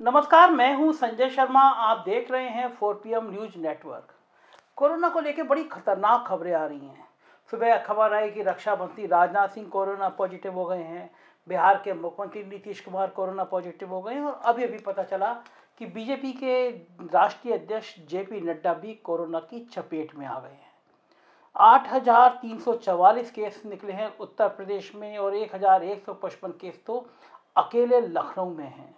नमस्कार, मैं हूं संजय शर्मा। आप देख रहे हैं 4PM न्यूज नेटवर्क। कोरोना को लेकर बड़ी खतरनाक खबरें आ रही हैं। सुबह खबर आई कि रक्षा मंत्री राजनाथ सिंह कोरोना पॉजिटिव हो गए हैं। बिहार के मुख्यमंत्री नीतीश कुमार कोरोना पॉजिटिव हो गए हैं और अभी अभी पता चला कि बीजेपी के राष्ट्रीय अध्यक्ष JP नड्डा भी कोरोना की चपेट में आ गए हैं। 8,344 केस निकले हैं उत्तर प्रदेश में और 1,155 केस तो अकेले लखनऊ में हैं।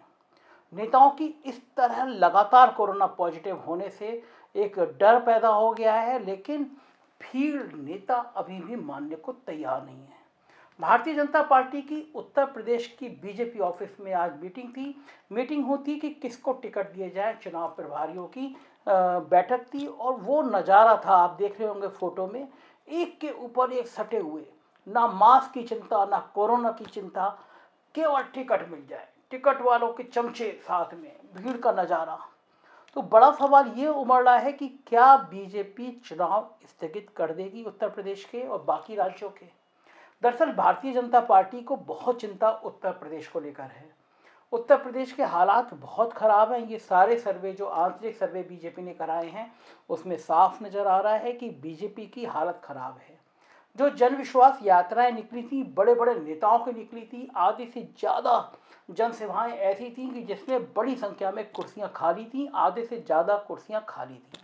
नेताओं की इस तरह लगातार कोरोना पॉजिटिव होने से एक डर पैदा हो गया है, लेकिन भीड़ नेता अभी भी मानने को तैयार नहीं है। भारतीय जनता पार्टी की उत्तर प्रदेश की बीजेपी ऑफिस में आज मीटिंग होती कि किसको टिकट दिए जाए। चुनाव प्रभारियों की बैठक थी और वो नज़ारा था, आप देख रहे होंगे फोटो में, एक के ऊपर एक सटे हुए। ना मास्क की चिंता, ना कोरोना की चिंता, केवल टिकट मिल जाए, टिकट वालों के चमचे साथ में, भीड़ का नज़ारा। तो बड़ा सवाल ये उमड़ रहा है कि क्या बीजेपी चुनाव स्थगित कर देगी उत्तर प्रदेश के और बाकी राज्यों के। दरअसल भारतीय जनता पार्टी को बहुत चिंता उत्तर प्रदेश को लेकर है। उत्तर प्रदेश के हालात बहुत ख़राब हैं। ये सारे सर्वे, जो आंतरिक सर्वे बीजेपी ने कराए हैं, उसमें साफ नज़र आ रहा है कि बीजेपी की हालत ख़राब है। जो जन विश्वास यात्राएं निकली थी, बड़े बड़े नेताओं की निकली थी, आधे से ज़्यादा जनसभाएं ऐसी थी कि जिसमें बड़ी संख्या में कुर्सियां खाली थी, आधे से ज़्यादा कुर्सियां खाली थी।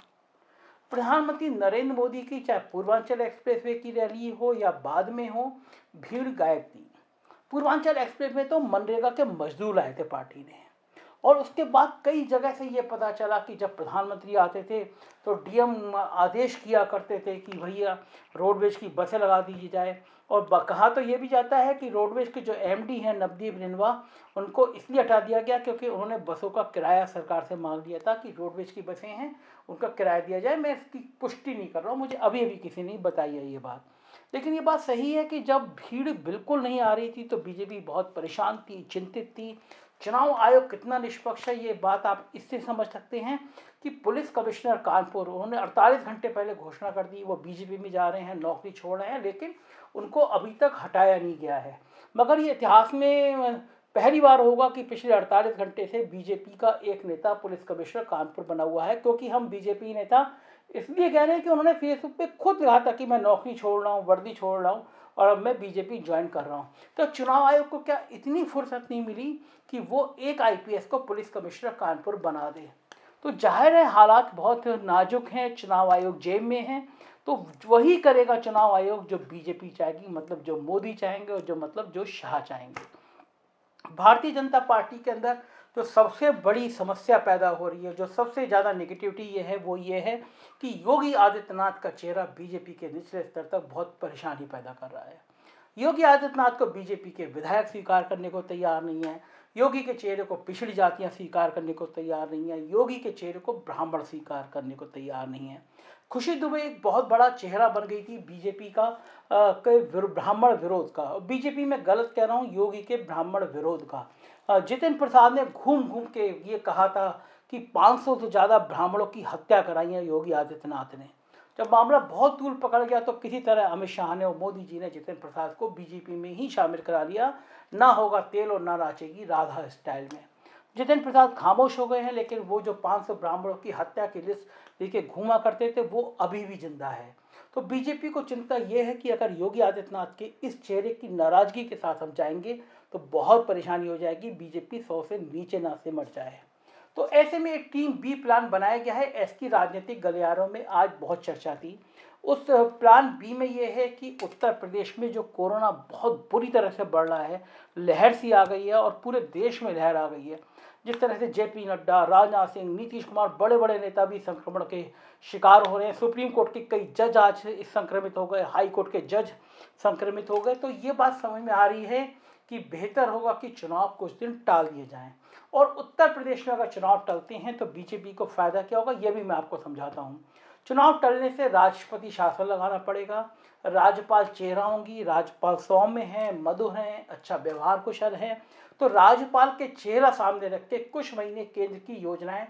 प्रधानमंत्री नरेंद्र मोदी की चाहे पूर्वांचल एक्सप्रेसवे की रैली हो या बाद में हो, भीड़ गायब थी। पूर्वांचल एक्सप्रेस में तो मनरेगा के मजदूर लाए थे पार्टी ने, और उसके बाद कई जगह से ये पता चला कि जब प्रधानमंत्री आते थे तो DM आदेश किया करते थे कि भैया रोडवेज की बसें लगा दीजिए जाए। और कहा तो ये भी जाता है कि रोडवेज के जो MD हैं नवदीप रिनवा, उनको इसलिए हटा दिया गया क्योंकि उन्होंने बसों का किराया सरकार से मांग लिया था कि रोडवेज की बसें हैं उनका किराया दिया जाए। मैं इसकी पुष्टि नहीं कर रहा हूँ, मुझे अभी अभी किसी ने बताई है ये बात। लेकिन ये बात सही है कि जब भीड़ बिल्कुल नहीं आ रही थी तो बीजेपी बहुत परेशान थी, चिंतित थी। चुनाव आयोग कितना निष्पक्ष है ये बात आप इससे समझ सकते हैं कि पुलिस कमिश्नर कानपुर, उन्होंने 48 घंटे पहले घोषणा कर दी वो बीजेपी में जा रहे हैं, नौकरी छोड़ रहे हैं, लेकिन उनको अभी तक हटाया नहीं गया है। मगर ये इतिहास में पहली बार होगा कि पिछले 48 घंटे से बीजेपी का एक नेता पुलिस कमिश्नर कानपुर बना हुआ है। क्योंकि हम बीजेपी नेता इसलिए कह रहे हैं कि उन्होंने फेसबुक पे खुद कहा था कि मैं नौकरी छोड़ रहा हूँ, वर्दी छोड़ रहा हूँ और अब मैं बीजेपी ज्वाइन कर रहा हूँ। तो चुनाव आयोग को क्या इतनी फुर्सत नहीं मिली कि वो एक IPS को पुलिस कमिश्नर कानपुर बना दे। तो जाहिर है हालात बहुत नाजुक हैं, चुनाव आयोग जेब में है, तो वही करेगा चुनाव आयोग जो बीजेपी चाहेगी, मतलब जो मोदी चाहेंगे और जो शाह चाहेंगे। भारतीय जनता पार्टी के अंदर जो सबसे बड़ी समस्या पैदा हो रही है, जो सबसे ज़्यादा नेगेटिविटी ये है, वो ये है कि योगी आदित्यनाथ का चेहरा बीजेपी के निचले स्तर तक बहुत परेशानी पैदा कर रहा है। योगी आदित्यनाथ को बीजेपी के विधायक स्वीकार करने को तैयार नहीं है। योगी के चेहरे को पिछड़ी जातियां स्वीकार करने को तैयार नहीं है। योगी के चेहरे को ब्राह्मण स्वीकार करने को तैयार नहीं है। खुशी दुबे एक बहुत बड़ा चेहरा बन गई थी बीजेपी का ब्राह्मण विरोध का। बीजेपी में गलत कह रहा हूँ, योगी के ब्राह्मण विरोध का। जितिन प्रसाद ने घूम घूम के ये कहा था कि 500 से ज़्यादा ब्राह्मणों की हत्या कराई है योगी आदित्यनाथ ने। जब मामला बहुत तूल पकड़ गया तो किसी तरह अमित शाह ने और मोदी जी ने जितिन प्रसाद को बीजेपी में ही शामिल करा लिया। ना होगा तेल और ना नाचेगी राधा स्टाइल में। जितिन प्रसाद खामोश हो गए हैं, लेकिन वो जो 500 ब्राह्मणों की हत्या की लिस्ट लेके घूमा करते थे वो अभी भी जिंदा है। तो बीजेपी को चिंता ये है कि अगर योगी आदित्यनाथ के इस चेहरे की नाराजगी के साथ हम जाएंगे तो बहुत परेशानी हो जाएगी, बीजेपी 100 से नीचे ना सिमट जाए। तो ऐसे में एक टीम B प्लान बनाया गया है। ऐसी राजनीतिक गलियारों में आज बहुत चर्चा थी। उस प्लान B में ये है कि उत्तर प्रदेश में जो कोरोना बहुत बुरी तरह से बढ़ रहा है, लहर सी आ गई है और पूरे देश में लहर आ गई है। जिस तरह से JP नड्डा, राजनाथ सिंह, नीतीश कुमार, बड़े बड़े नेता भी संक्रमण के शिकार हो रहे हैं। सुप्रीम कोर्ट के कई जज आज संक्रमित हो गए, हाई कोर्ट के जज संक्रमित हो गए। तो ये बात समझ में आ रही है कि बेहतर होगा कि चुनाव कुछ दिन टाल दिए जाएं। और उत्तर प्रदेश में अगर चुनाव टलते हैं तो बीजेपी को फायदा क्या होगा, यह भी मैं आपको समझाता हूं। चुनाव टलने से राष्ट्रपति शासन लगाना पड़ेगा। राज्यपाल चेहरा होंगी, राज्यपाल सौम्य हैं, मधुर हैं, अच्छा व्यवहार कुशल हैं। तो राज्यपाल के चेहरा सामने रख के कुछ महीने केंद्र की योजनाएं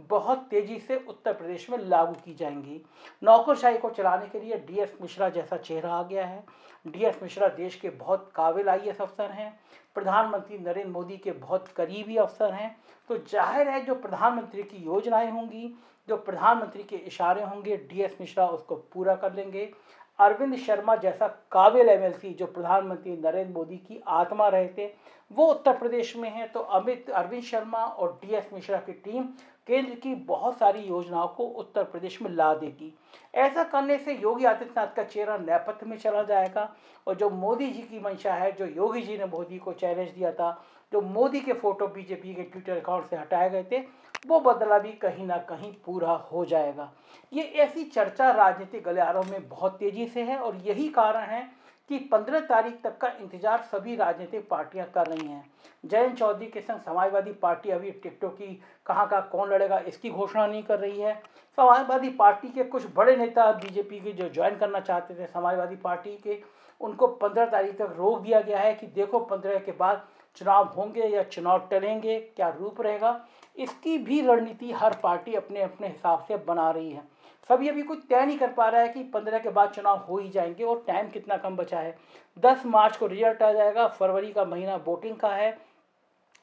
बहुत तेजी से उत्तर प्रदेश में लागू की जाएंगी। नौकरशाही को चलाने के लिए डी एस मिश्रा जैसा चेहरा आ गया है। डी एस मिश्रा देश के बहुत काबिल IAS अफसर हैं, प्रधानमंत्री नरेंद्र मोदी के बहुत करीबी अफसर हैं। तो जाहिर है जो प्रधानमंत्री की योजनाएं होंगी, जो प्रधानमंत्री के इशारे होंगे, डी एस मिश्रा उसको पूरा कर लेंगे। अरविंद शर्मा जैसा काबिल MLC जो प्रधानमंत्री नरेंद्र मोदी की आत्मा रहे थे, वो उत्तर प्रदेश में है। तो अरविंद शर्मा और डी एस मिश्रा की टीम केंद्र की बहुत सारी योजनाओं को उत्तर प्रदेश में ला देगी। ऐसा करने से योगी आदित्यनाथ का चेहरा नेपथ्य में चला जाएगा और जो मोदी जी की मंशा है, जो योगी जी ने मोदी को चैलेंज दिया था, जो मोदी के फोटो बीजेपी के ट्विटर अकाउंट से हटाए गए थे, वो बदला भी कहीं ना कहीं पूरा हो जाएगा। ये ऐसी चर्चा राजनीतिक गलियारों में बहुत तेजी से है और यही कारण है कि 15 तारीख तक का इंतजार सभी राजनीतिक पार्टियां कर रही हैं। जयंत चौधरी के संग समाजवादी पार्टी अभी टिकटों की कहाँ का कौन लड़ेगा इसकी घोषणा नहीं कर रही है। समाजवादी पार्टी के कुछ बड़े नेता बीजेपी के जो ज्वाइन करना चाहते थे समाजवादी पार्टी के, उनको 15 तारीख तक रोक दिया गया है कि देखो 15 के बाद चुनाव होंगे या चुनाव टलेंगे, क्या रूप रहेगा। इसकी भी रणनीति हर पार्टी अपने अपने हिसाब से बना रही है। सभी अभी कुछ तय नहीं कर पा रहा है कि 15 के बाद चुनाव हो ही जाएंगे और टाइम कितना कम बचा है। 10 मार्च को रिजल्ट आ जाएगा, फरवरी का महीना वोटिंग का है।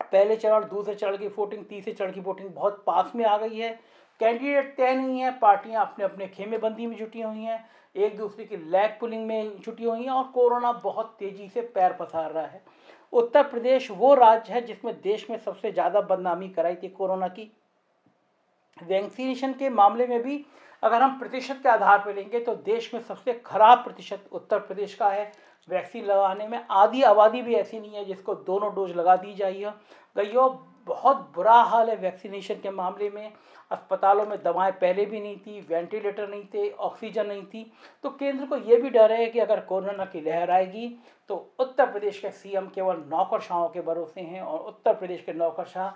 पहले चरण, दूसरे चरण की वोटिंग, तीसरे चरण की वोटिंग बहुत पास में आ गई है। कैंडिडेट तय नहीं है, पार्टियां अपने अपने खेमेबंदी में जुटी हुई हैं, एक दूसरे की लैग पुलिंग में जुटी हुई हैं और कोरोना बहुत तेजी से पैर पसार रहा है। उत्तर प्रदेश वो राज्य है जिसमें देश में सबसे ज़्यादा बदनामी कराई थी कोरोना की। वैक्सीनेशन के मामले में भी अगर हम प्रतिशत के आधार पर लेंगे तो देश में सबसे खराब प्रतिशत उत्तर प्रदेश का है वैक्सीन लगाने में। आधी आबादी भी ऐसी नहीं है जिसको दोनों डोज लगा दी गई हो। बहुत बुरा हाल है वैक्सीनेशन के मामले में। अस्पतालों में दवाएं पहले भी नहीं थी, वेंटिलेटर नहीं थे, ऑक्सीजन नहीं थी। तो केंद्र को ये भी डर है कि अगर कोरोना की लहर आएगी तो उत्तर प्रदेश के CM केवल नौकरशाहों के भरोसे हैं और उत्तर प्रदेश के नौकरशाह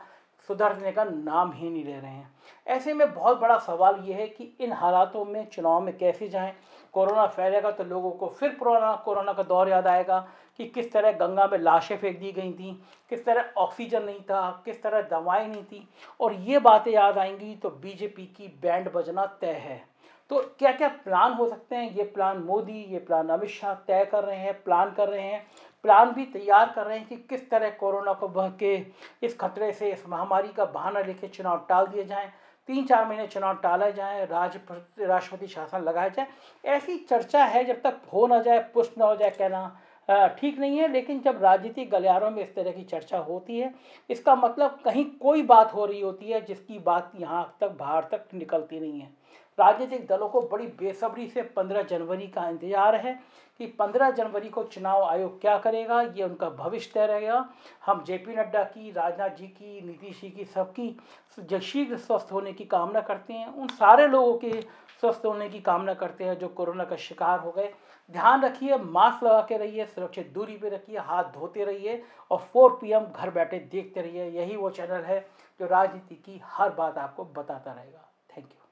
सुधरने का नाम ही नहीं ले रहे हैं। ऐसे में बहुत बड़ा सवाल ये है कि इन हालातों में चुनाव में कैसे जाएं। कोरोना फैलेगा तो लोगों को फिर कोरोना का दौर याद आएगा कि किस तरह गंगा में लाशें फेंक दी गई थी, किस तरह ऑक्सीजन नहीं था, किस तरह दवाएं नहीं थी, और ये बातें याद आएंगी तो बीजेपी की बैंड बजना तय है। तो क्या क्या प्लान हो सकते हैं, ये प्लान मोदी, ये प्लान अमित शाह तय कर रहे हैं, प्लान कर रहे हैं, प्लान भी तैयार कर रहे हैं कि किस तरह कोरोना को बह के इस खतरे से, इस महामारी का बहाना लेके चुनाव टाल दिए जाएं, 3-4 महीने चुनाव टाला जाए, राष्ट्रपति शासन लगाया जाए। ऐसी चर्चा है, जब तक हो ना जाए, पुष्ट ना हो जाए, कहना ठीक नहीं है। लेकिन जब राजनीतिक गलियारों में इस तरह की चर्चा होती है, इसका मतलब कहीं कोई बात हो रही होती है जिसकी बात यहाँ तक बाहर तक निकलती नहीं है। राजनीतिक दलों को बड़ी बेसब्री से 15 जनवरी का इंतजार है कि 15 जनवरी को चुनाव आयोग क्या करेगा, ये उनका भविष्य तय रहेगा। हम JP नड्डा की, राजनाथ जी की, नीतीश जी की, सबकी शीघ्र स्वस्थ होने की कामना करते हैं। उन सारे लोगों के स्वस्थ होने की कामना करते हैं जो कोरोना का शिकार हो गए। ध्यान रखिए, मास्क लगा के रहिए, सुरक्षित दूरी पे रखिए, हाथ धोते रहिए और 4 PM घर बैठे देखते रहिए। यही वो चैनल है जो राजनीति की हर बात आपको बताता रहेगा। Thank you.